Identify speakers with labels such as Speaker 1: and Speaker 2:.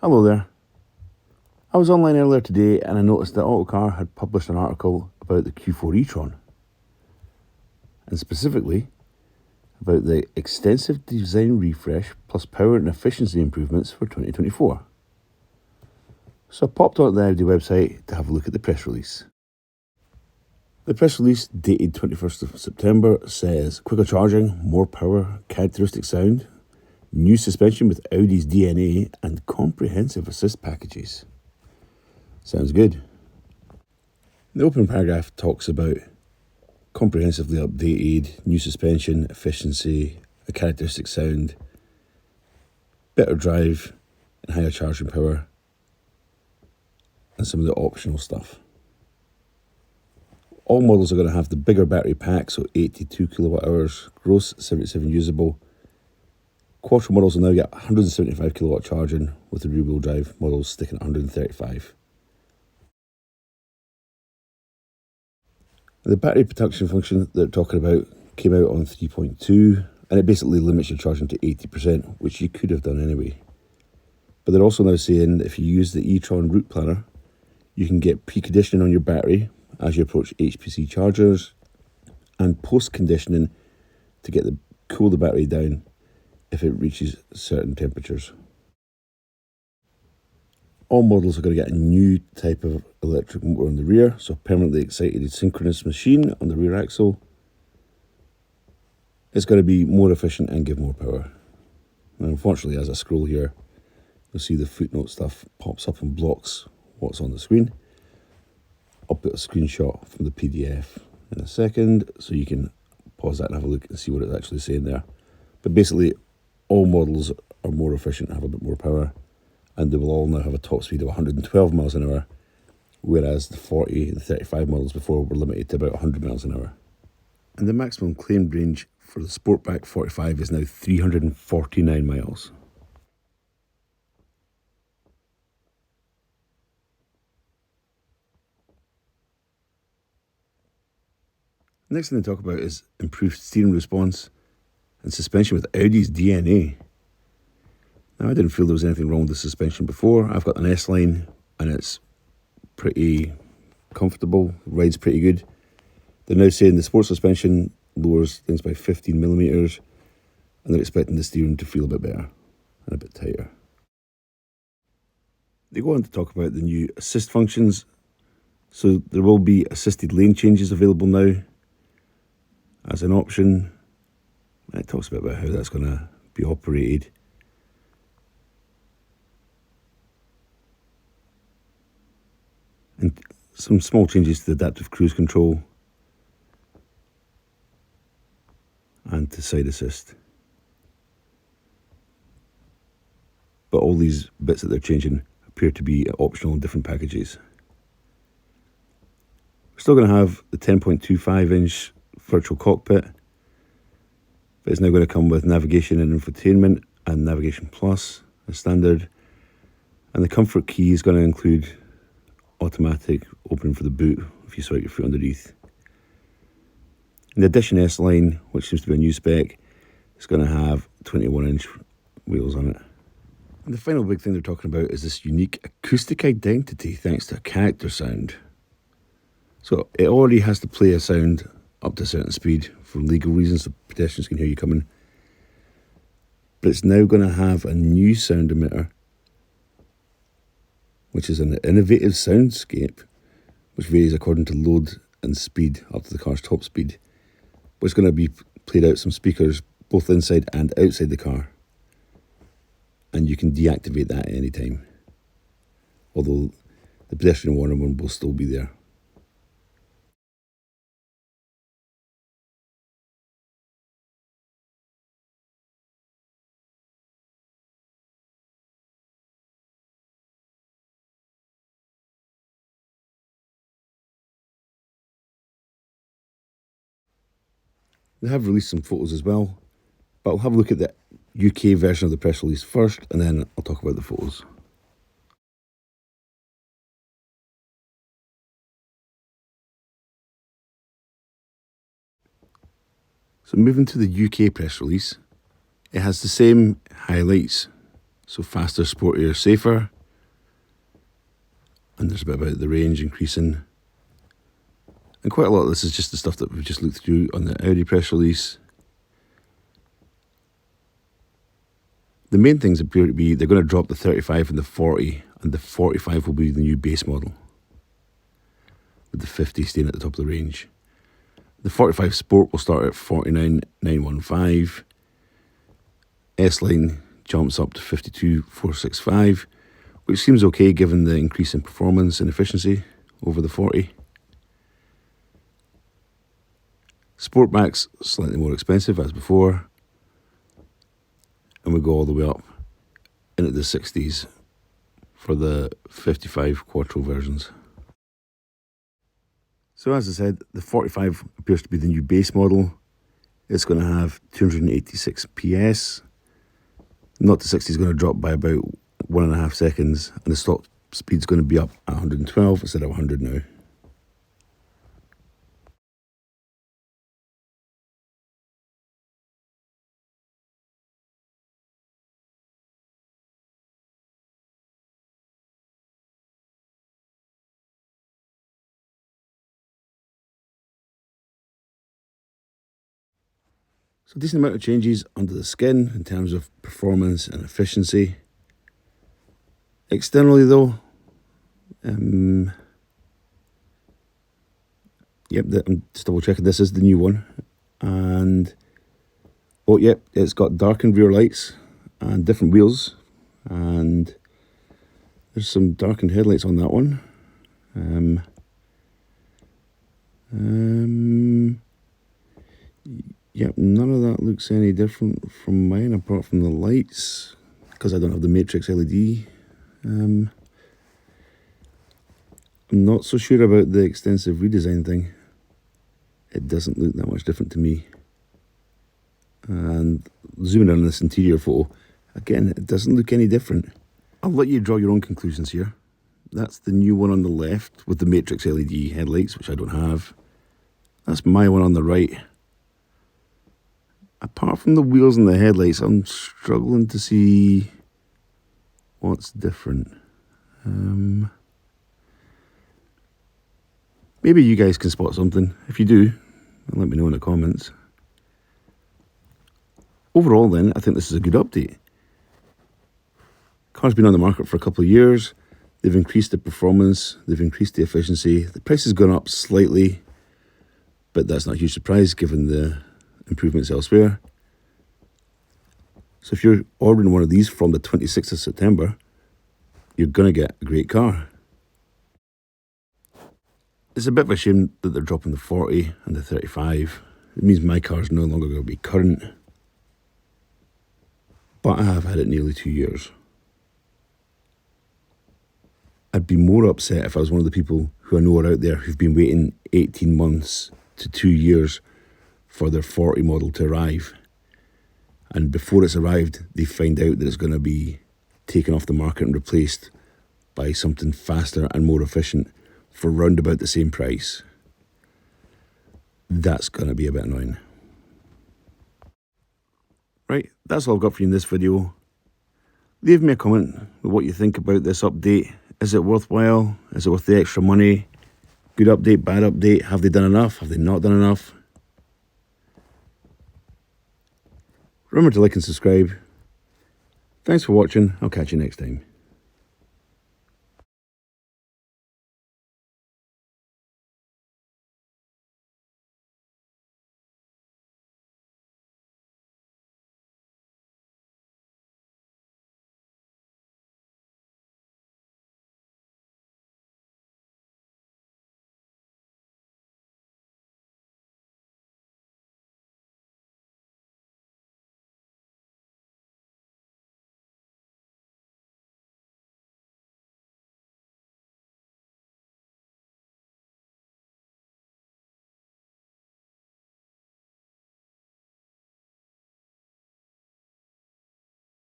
Speaker 1: Hello there. I was online earlier today and I noticed that Autocar had published an article about the Q4 E-Tron, and specifically about the extensive design refresh plus power and efficiency improvements for 2024. So I popped on the Audi website to have a look at the press release. The press release, dated 21st of September, says quicker charging, more power, characteristic sound, new suspension with Audi's DNA, and comprehensive assist packages. Sounds good. The opening paragraph talks about comprehensively updated, new suspension, efficiency, a characteristic sound, better drive, and higher charging power, and some of the optional stuff. All models are going to have the bigger battery pack, so 82 kilowatt hours, gross 77 usable. Quattro models will now get 175 kilowatt charging, with the rear wheel drive models sticking at 135. The battery protection function that they're talking about came out on 3.2, and it basically limits your charging to 80%, which you could have done anyway. But they're also now saying that if you use the e-Tron route planner, you can get preconditioning on your battery as you approach HPC chargers, and post-conditioning to cool the battery down if it reaches certain temperatures. All models are going to get a new type of electric motor on the rear, so permanently excited synchronous machine on the rear axle. It's going to be more efficient and give more power. And unfortunately, as I scroll here, you'll see the footnote stuff pops up and blocks what's on the screen. I'll put a screenshot from the PDF in a second, so you can pause that and have a look and see what it's actually saying there. But basically, all models are more efficient, have a bit more power, and they will all now have a top speed of 112 miles an hour, whereas the 40 and 35 models before were limited to about 100 miles an hour. And the maximum claimed range for the Sportback 45 is now 349 miles. The next thing they talk about is improved steering response and suspension with Audi's DNA. Now, I didn't feel there was anything wrong with the suspension before. I've got an S-Line and it's pretty comfortable, rides pretty good. They're now saying the sport suspension lowers things by 15 millimeters, and they're expecting the steering to feel a bit better and a bit tighter. They go on to talk about the new assist functions. So there will be assisted lane changes available now as an option. And it talks a bit about how that's going to be operated. And some small changes to the adaptive cruise control and to side assist. But all these bits that they're changing appear to be optional in different packages. We're still going to have the 10.25-inch virtual cockpit, but it's now going to come with navigation and infotainment and navigation plus as standard. And the comfort key is going to include automatic opening for the boot if you swipe your foot underneath. In the Edition S-Line, which seems to be a new spec, it's going to have 21-inch wheels on it. And the final big thing they're talking about is this unique acoustic identity thanks to a character sound. So it already has to play a sound up to a certain speed for legal reasons, so pedestrians can hear you coming. But it's now going to have a new sound emitter, which is an innovative soundscape, which varies according to load and speed up to the car's top speed. But it's going to be played out some speakers both inside and outside the car. And you can deactivate that at any time. Although the pedestrian warning one will still be there. They have released some photos as well, but I'll have a look at the UK version of the press release first, and then I'll talk about the photos. So moving to the UK press release, it has the same highlights. So faster, sportier, safer. And there's a bit about the range increasing. And quite a lot of this is just the stuff that we've just looked through on the Audi press release. The main things appear to be they're going to drop the 35 and the 40, and the 45 will be the new base model, with the 50 staying at the top of the range. The 45 Sport will start at 49,915. S-Line jumps up to 52,465, which seems okay given the increase in performance and efficiency over the 40. Sportback's slightly more expensive as before, and we go all the way up into the 60s for the 55 Quattro versions. So as I said, the 45 appears to be the new base model. It's going to have 286 PS. Not to 60 is going to drop by about 1.5 seconds, and the stop speed's going to be up at 112 instead of 100 now. So decent amount of changes under the skin in terms of performance and efficiency. Externally though, I'm just double checking this is the new one. And, oh yep, it's got darkened rear lights and different wheels. And there's some darkened headlights on that one. Yep, none of that looks any different from mine apart from the lights, because I don't have the matrix LED. I'm not so sure about the extensive redesign thing. It doesn't look that much different to me. And zooming in on this interior photo, again, it doesn't look any different. I'll let you draw your own conclusions here. That's the new one on the left with the matrix LED headlights, which I don't have. That's my one on the right. Apart from the wheels and the headlights, I'm struggling to see what's different. Maybe you guys can spot something. If you do, let me know in the comments. Overall then, I think this is a good update. Car's been on the market for a couple of years. They've increased the performance, they've increased the efficiency. The price has gone up slightly, but that's not a huge surprise given the improvements elsewhere. So if you're ordering one of these from the 26th of September, you're going to get a great car. It's a bit of a shame that they're dropping the 40 and the 35. It means my car's no longer going to be current. But I have had it nearly 2 years. I'd be more upset if I was one of the people who I know are out there who've been waiting 18 months to 2 years for their 40 model to arrive. And before it's arrived, they find out that it's going to be taken off the market and replaced by something faster and more efficient for round about the same price. That's going to be a bit annoying. Right, that's all I've got for you in this video. Leave me a comment with what you think about this update. Is it worthwhile? Is it worth the extra money? Good update, bad update? Have they done enough? Have they not done enough? Remember to like and subscribe. Thanks for watching. I'll catch you next time.